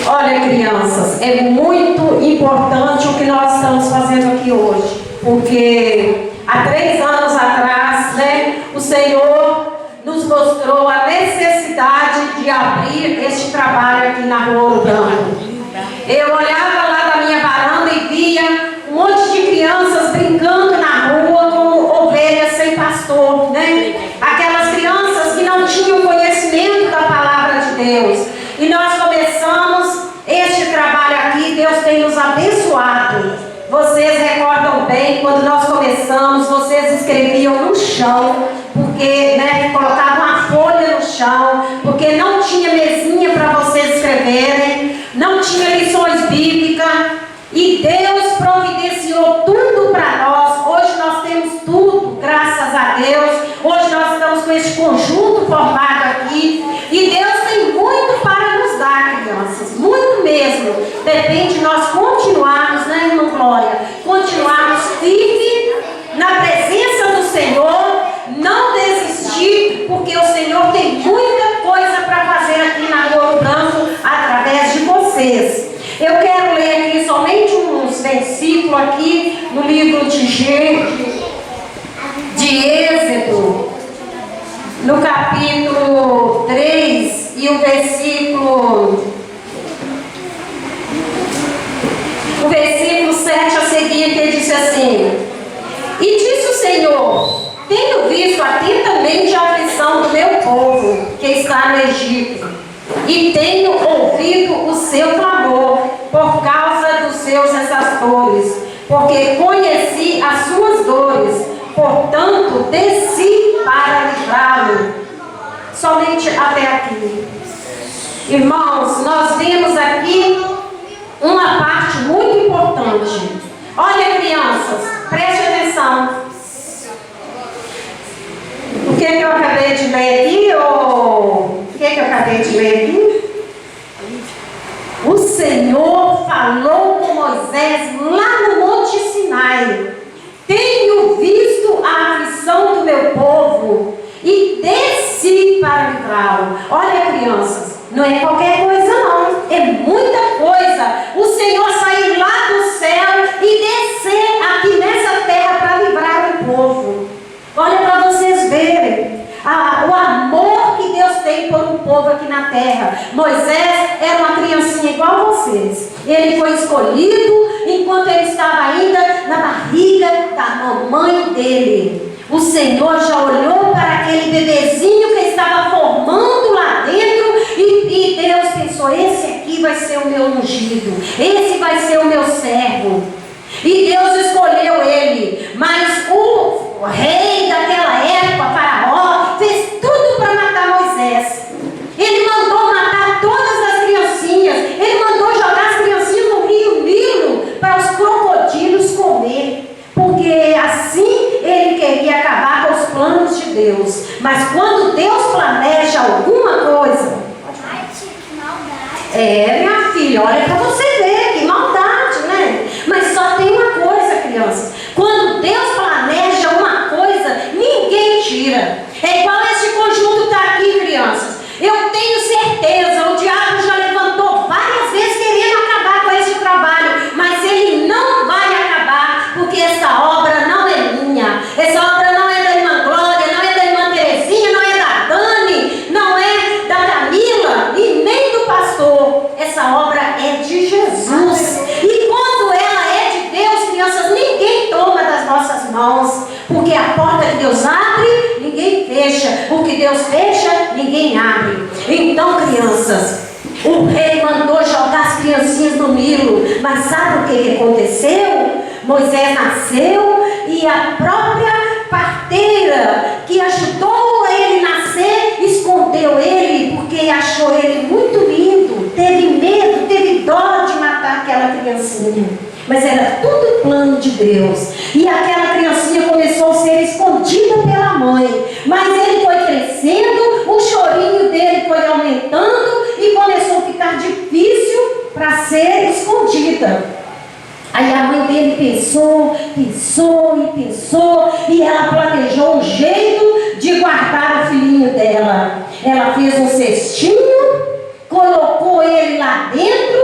Olha, crianças, é muito importante o que nós estamos fazendo aqui hoje, porque há 3 anos atrás, o Senhor nos mostrou a necessidade de abrir este trabalho aqui na Rua Ouro Branco. Eu olhava lá da minha varanda e via um monte de crianças brincando na rua como ovelhas sem pastor, Aquelas crianças que não tinham conhecimento da palavra de Deus. E nós começamos este trabalho aqui, Deus tem nos abençoado. Vocês recordam bem, quando nós começamos, vocês escreviam no chão, porque colocavam uma folha no chão, porque não tinha mesinha para vocês escreverem, não tinha lições bíblicas, e Deus providenciou tudo para nós. Hoje nós temos tudo, graças a Deus. Hoje nós estamos com esse conjunto formado aqui, e Deus tem muito para nos dar, crianças, muito mesmo. Depende de nós continuarmos, irmã Glória, continuarmos firmes na presença do Senhor, não desistir, porque o Senhor tem muita coisa para fazer aqui na Rua Ouro Branco através de vocês. Eu quero ler aqui somente uns versículos aqui no livro de Êxodo, no capítulo 3 e o versículo 7 a seguir, que diz assim: E disse o Senhor: Tenho visto atentamente a aflição do meu povo que está no Egito, e tenho ouvido o seu clamor por causa dos seus exaustores, porque conheci as suas dores, portanto desci para livrá-lo. Somente até aqui. Irmãos, nós vemos aqui uma parte muito importante. Olha, crianças, preste atenção. O que eu acabei de ler aqui? O que eu acabei de ler aqui? O Senhor falou com Moisés lá no Monte Sinai: Tenho visto a aflição do meu povo e desci para livrá-lo. Olha, crianças, não é qualquer coisa não, é muita coisa. O Senhor sair lá do céu e descer aqui nessa terra para livrar o povo. Olha para vocês verem o amor que Deus tem por um povo aqui na terra. Moisés era uma criancinha igual a vocês. Ele foi escolhido enquanto ele estava ainda na barriga da mamãe dele. O Senhor já olhou para aquele bebezinho que estava formando lá dentro, e Deus pensou: esse aqui vai ser o meu ungido, esse vai ser o meu servo. E Deus escolheu ele. Mas o rei daquela época, Faraó, fez tudo para matar Moisés. Ele mandou matar todas as criancinhas. Ele mandou jogar as criancinhas no rio Nilo para os crocodilos comer, porque assim ele queria acabar com os planos de Deus. Mas quando Deus planeja alguma coisa, minha filha, olha para você ver, que maldade, Mas só tem uma coisa, crianças: quando Deus planeja uma coisa, ninguém tira. É igual esse conjunto está aqui, crianças. Eu tenho certeza, o diabo já levantou várias vezes querendo acabar com esse trabalho, mas ele não vai acabar, porque essa obra não é minha, essa obra não é da irmã Glória, não é da irmã Terezinha, não é da Dani, não é da Camila e nem do pastor. Essa obra é de Jesus. E quando ela é de Deus, crianças, ninguém toma das nossas mãos, porque a porta que Deus abre, ninguém fecha. O que Deus fecha, ninguém abre. Então, crianças, o rei mandou jogar as criancinhas no Nilo. Mas sabe o que aconteceu? Moisés nasceu e a própria parteira que ajudou ele nascer escondeu ele, porque achou ele muito lindo, teve medo, teve dó de matar aquela criancinha. Mas era tudo plano de Deus. E aquela criancinha começou a ser escondida pela mãe. Mas ele foi crescendo, o chorinho dele foi aumentando e começou a ficar difícil para ser escondida. Aí a mãe dele pensou, e ela planejou um jeito de guardar o filhinho dela. Ela fez um cestinho, colocou ele lá dentro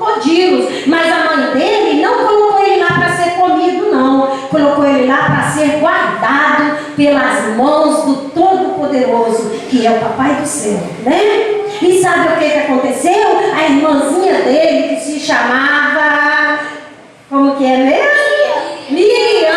crocodilos. Mas a mãe dele não colocou ele lá para ser comido, não. Colocou ele lá para ser guardado pelas mãos do Todo-Poderoso, que é o Papai do céu, né? E sabe o que aconteceu? A irmãzinha dele, que se chamava... Como que é mesmo? Miriam.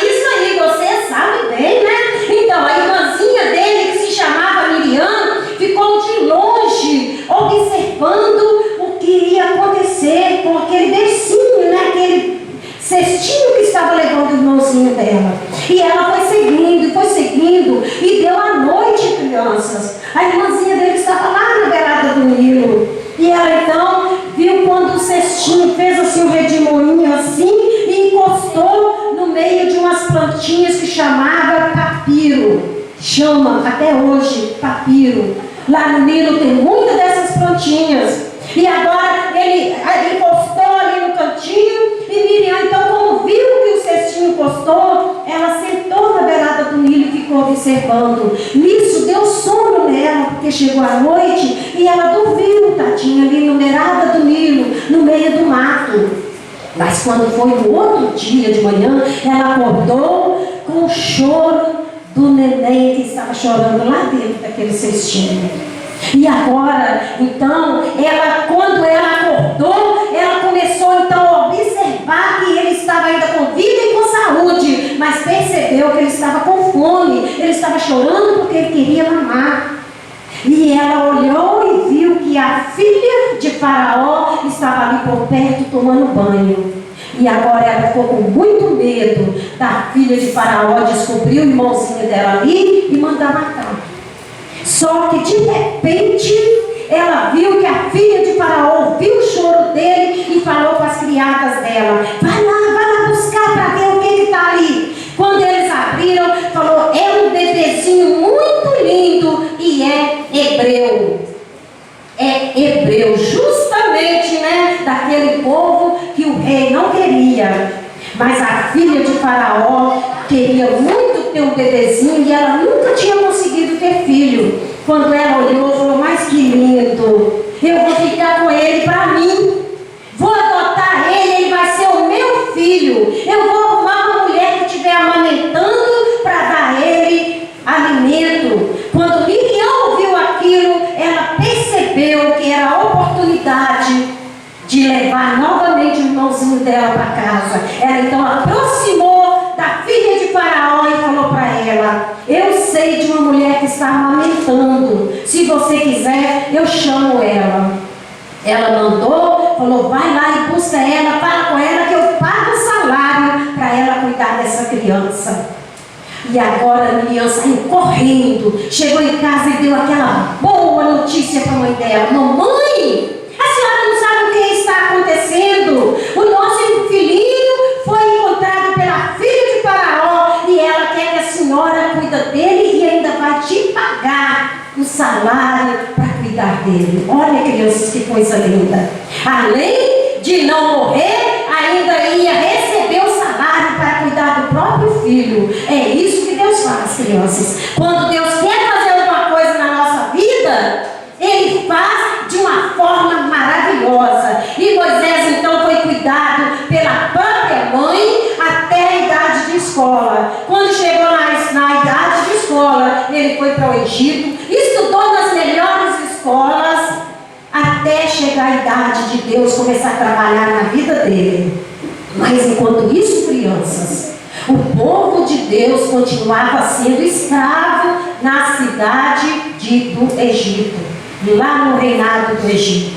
Isso aí, você sabe bem, né? Então, a irmãzinha dele, que se chamava Miriam, ficou de longe, observando o que ia acontecer com aquele becinho, né? Aquele cestinho que estava levando o irmãozinho dela. E ela foi seguindo, e deu a noite, crianças. A irmãzinha dele estava lá na beirada do Nilo. E ela então viu quando o cestinho fez assim um redemoinho assim e encostou no meio de umas plantinhas que chamava papiro. Chama até hoje papiro. Lá no Nilo tem muitas dessas plantinhas. E agora ele encostou ali no cantinho e Miriam, então, como viu que o cestinho encostou, ela sentou na beirada do Nilo e ficou observando. Nisso deu sono nela, porque chegou a noite e ela dormiu, tadinha, ali na beirada do Nilo, no meio do mato. Mas quando foi no outro dia de manhã, ela acordou com o choro do neném que estava chorando lá dentro daquele cestinho. E agora, então, quando ela acordou, ela começou então a observar que ele estava ainda com vida e com saúde, mas percebeu que ele estava com fome, ele estava chorando porque ele queria mamar. E ela olhou e viu que a filha de Faraó estava ali por perto tomando banho. E agora ela ficou com muito medo da filha de Faraó descobrir o irmãozinho dela ali e mandar matar. Só que de repente ela viu que a filha de Faraó ouviu o choro dele e falou para as criadas dela: vai lá buscar para ver o que está ali. Quando eles abriram, falou: é um bebezinho muito lindo e é hebreu. É hebreu, justamente, né, daquele povo que o rei não queria. Mas a filha de Faraó queria muito ter um bebezinho e ela nunca tinha conseguido ter filho. Quando ela olhou, falou: mas que lindo, eu vou ficar com ele para mim, vou adotar ele, ele vai ser o meu filho. Eu vou arrumar uma mulher que estiver amamentando para dar a ele alimento. Quando Miriam ouviu aquilo, ela percebeu que era a oportunidade de levar novamente o irmãozinho dela para casa. Ela então aproximou da filha de Faraó e falou para ela: eu sei de uma mulher que está amamentando, se você quiser eu chamo ela. Ela mandou, falou: vai lá e busca ela, fala com ela que eu pago o salário para ela cuidar dessa criança. E agora Miriam saiu correndo, chegou em casa e deu aquela boa notícia para a mãe dela: mamãe, a senhora não sabe o que está acontecendo. O nosso filhinho foi encontrado pela filha de Faraó e ela quer que a senhora cuida dele e ainda vai te pagar o salário para cuidar dele. Olha, crianças, que coisa linda. Além de não morrer, ainda ia receber o salário para cuidar do próprio filho. É isso que Deus faz, crianças. Quando Deus quer fazer alguma coisa na nossa vida, Ele faz de uma forma maravilhosa. E Moisés então foi cuidado pela própria mãe até a idade de escola. Quando chegou na idade de escola, ele foi para o Egito, estudou nas melhores escolas, até chegar a idade de Deus começar a trabalhar na vida dele. Mas enquanto isso, crianças, o povo de Deus continuava sendo escravo na cidade do Egito, lá no reinado do Egito.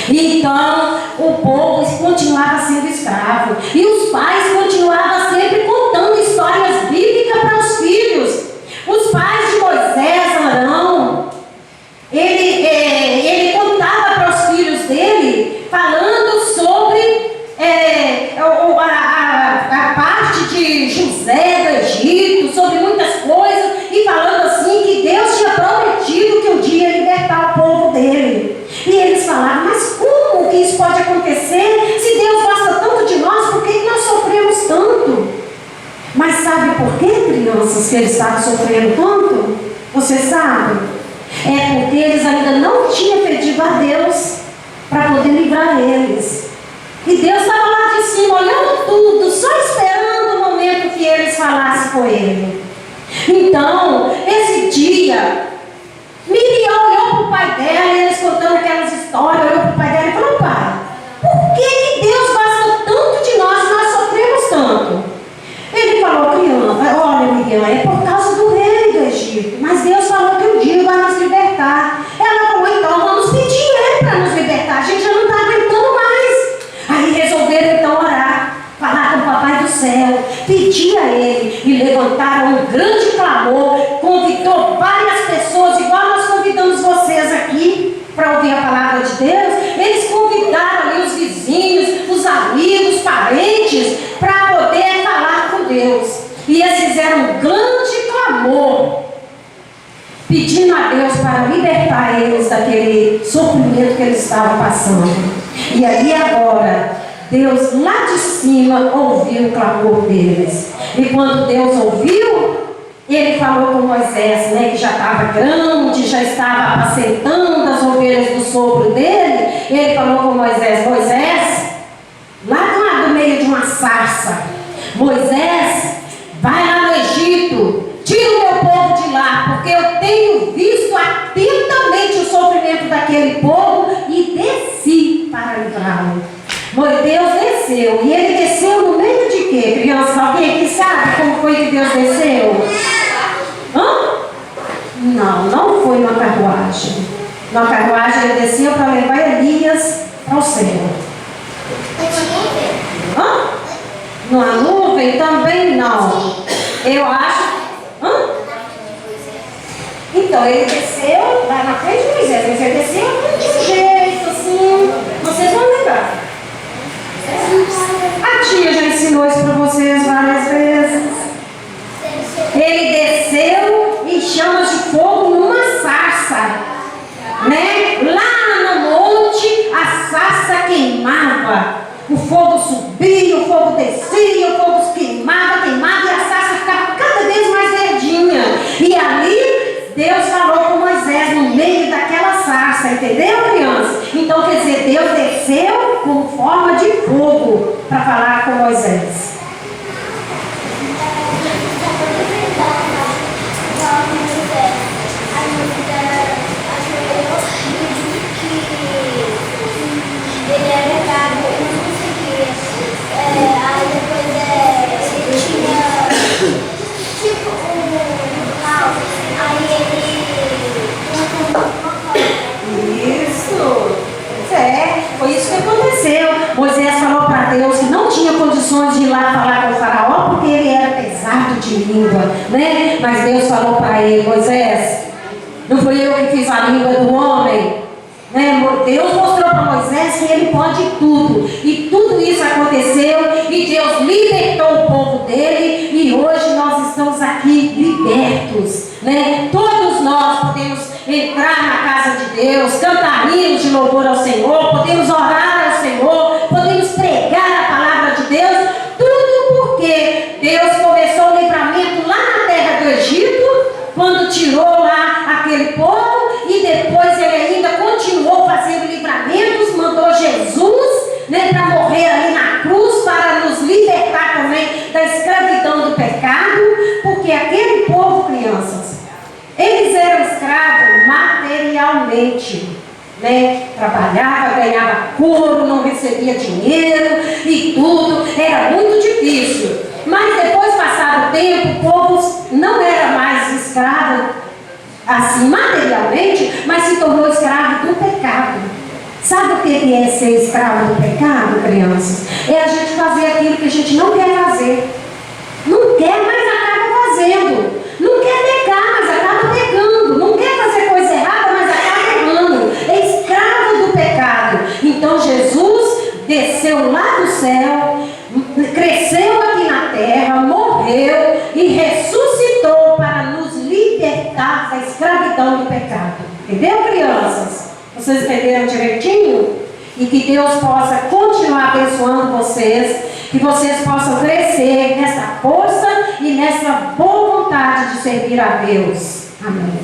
Então o povo continuava sendo escravo e os pais continuavam sempre contando histórias bíblicas para os filhos. Os pais de Moisés, Arão, ele contava para os filhos dele, falando sobre a parte de José do Egito, sobre muitas coisas, e falando assim que Deus tinha prometido que um dia ia libertar o povo dele. E eles falaram: mas como que isso pode acontecer? Se Deus gosta tanto de nós, por que nós sofremos tanto? Mas sabe por que, crianças, que eles estavam sofrendo tanto? Você sabe? É porque eles ainda não tinham pedido a Deus para poder livrar eles. E Deus estava lá de cima, olhando tudo, só esperando o momento que eles falassem com ele. Então, esse dia, Miriam olhou para o pai dela, e eles contando aquelas histórias, olhou para o pai dela e falou: pai, por que Deus gosta tanto de nós e nós sofremos tanto? Ele falou: criança, olha, Miriam, é por causa do rei do Egito, mas Deus falou que um dia vai nos libertar. Ela falou: então vamos pedir ele para nos libertar, a gente já não está aguentando mais. Aí resolveram então orar, falar com o papai do céu, pedir a ele, e levantaram um grande clamor, convidou várias pessoas, igual nós convidamos vocês aqui para ouvir a palavra de Deus. Eles convidaram ali os vizinhos, os amigos, parentes, para poder falar com Deus. E eles fizeram um grande clamor, pedindo a Deus para libertar eles daquele sofrimento que eles estavam passando. E aí agora, Deus lá de cima ouviu o clamor deles. E quando Deus ouviu, ele falou com Moisés, né, que já estava grande, já estava apacentando as ovelhas do sogro dele. Ele falou com Moisés: Moisés, lá do meio de uma sarça, Moisés, vai lá no Egito, tira o meu povo de lá, porque eu tenho visto atentamente o sofrimento daquele povo e desci para livrá-lo. Deus desceu, e ele desceu no meio de quê, criança? Alguém aqui sabe como foi que Deus desceu? Não foi numa carruagem. Numa carruagem ele desceu para levar Elias ao céu. Numa nuvem também não. Eu acho. Então ele desceu lá na frente de Moisés, mas ele desceu de um jeito assim. Vocês vão lembrar. A tia já ensinou isso para vocês várias vezes. Ele desceu em chamas de fogo numa sarça, né? Lá no monte a sarça queimava, o fogo subia, o fogo descia, o fogo queimava, e a sarça ficava cada vez mais verdinha. E ali Deus falou com Moisés no meio daquela sarça, entendeu, criança? Então quer dizer, Deus desceu com forma de fogo para falar com Moisés. Ele é verdade, eu não conseguia. Aí depois ele tinha tipo um caos. Aí ele Isso! Foi isso que aconteceu. Moisés falou para Deus que não tinha condições de ir lá falar com o faraó, porque ele era pesado de língua, né? Mas Deus falou para ele: Moisés, não fui eu que fiz a língua do homem, né? Deus mostrou para Moisés que ele pode tudo, e tudo isso aconteceu, e Deus libertou o povo dele, e hoje nós estamos aqui libertos, né? Todos nós podemos entrar na casa de Deus, cantar hinos de louvor ao Senhor, podemos orar ao Senhor, podemos pregar a palavra de Deus, tudo porque Deus começou o livramento lá na terra do Egito, quando tirou lá aquele povo, e depois ele ainda continuou fazendo livramentos, mandou Jesus, né, para morrer ali na cruz, para nos libertar também da escravidão do pecado, porque aquele povo, crianças, eles eram escravos materialmente, né? Trabalhava, ganhava couro, não recebia dinheiro e tudo, era muito difícil. Mas depois, passado o tempo, o povo não era mais escravo assim materialmente, mas se tornou escravo do pecado. Sabe o que é ser escravo do pecado, crianças? É a gente fazer aquilo que a gente não quer fazer. Não quer, mas acaba fazendo. Não quer pecar, mas acaba pecando. Não quer fazer coisa errada, mas acaba errando. É escravo do pecado. Então Jesus desceu lá do céu, cresceu aqui na terra, morreu e ressuscitou para nos libertar da escravidão do pecado. Entendeu, crianças? Vocês entenderam direitinho? E que Deus possa continuar abençoando vocês, que vocês possam crescer nessa força e nessa boa vontade de servir a Deus. Amém.